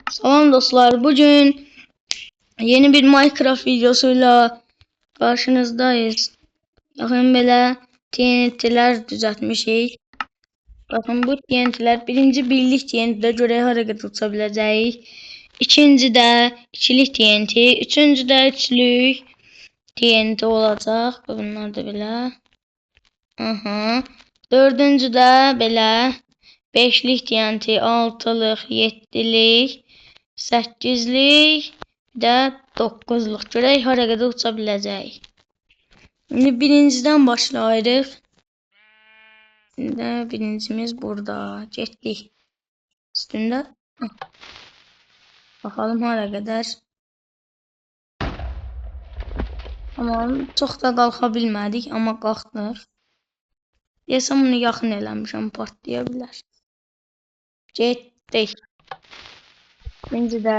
Salam dostlar, bugün yeni bir Minecraft videosuyla karşınızdayız. Bakın böyle TNT'ler düzeltmişik. Bakın bu TNT'ler birinci birlik TNT'de göre hareket tutabileceğiz. İkinci de ikilik TNT, üçüncü de üçlük TNT olacak. Bunlar da böyle. Aha. Dördüncü de böyle beşlik TNT, altılıq, yeddilik, 8'lik də 9'luq. Görək hara qədər uça biləcək. Şimdi birinciden başlayırıq. Şimdi birincimiz burada. Getdik. Üstündə. Bakalım hara qədər. Tamam. Çox da qalxa bilmədik, amma qalxdıq. Deyəsəm bunu yaxın eləmişəm, patlaya bilər. Getdik. İkinci də.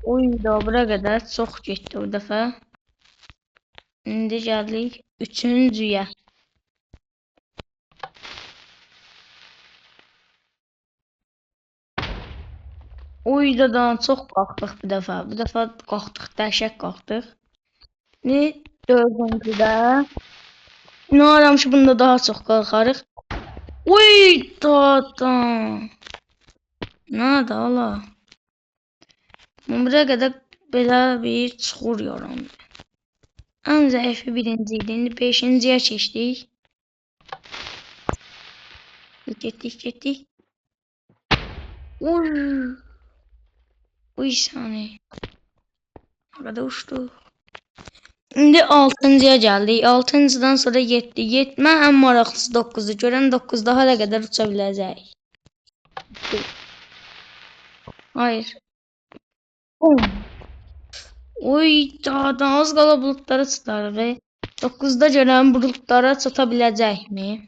Oy da bura qədər çox getdi bu dəfə. İndi gəldik üçüncüyə. Oy da çox qalxdıq bu dəfə. Bu dəfə qalxdıq, dəhşət qalxdıq. İndi dördüncüdə. İnanıram ki, bunda daha çox qalxarıq. Oy da. Nədə ala? Buraya qədər belə bir çuxur yarandı. Ən zəifi birinci idi. İndi beşinciyə keçdik. Getdik. Uy saniye. Arada uçtu. Şimdi 6'ya geldik. 6'dan sonra 7. 7 en maraqlısı 9'u. Görən 9'da hala qədər uça biləcək. Hayır. Oy da az qala bulutlara çıxarıq. 9'da görən bulutlara çata biləcəkmi?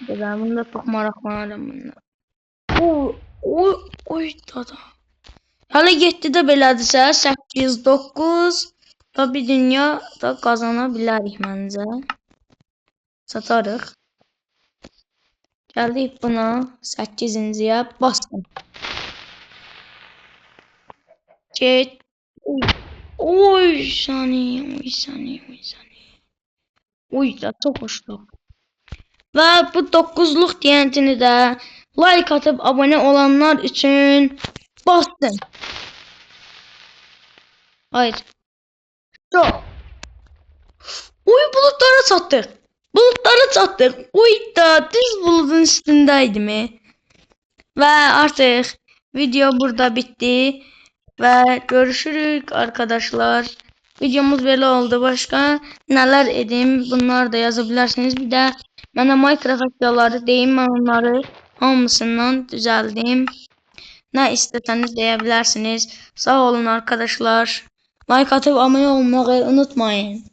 Ben bunda çok maraqlanırım bundan. Oy da. Hala 7'də belədirsə 8, 9 da bir dünya da qazana bilərik məncə. Satarıq. Gəldik buna 8-ciyə bastım. Get. Oy saniye. Oy da çok hoşdu. Və bu 9'luq TNT'ni də like atıp abone olanlar üçün bastım. Hayır. Çok. Oy bulutlara çattık. Oy da düz bulutun üstündeydim. Ve artık video burada bitti. Ve görüşürük arkadaşlar. Videomuz böyle oldu. Başka neler edim bunlar da yazabilirsiniz. Bir de bana Minecraft videoları deyim, ben onları hamısından düzeldim. Ne isteseniz diyebilirsiniz. Sağ olun arkadaşlar. Like atıp abone olmayı unutmayın.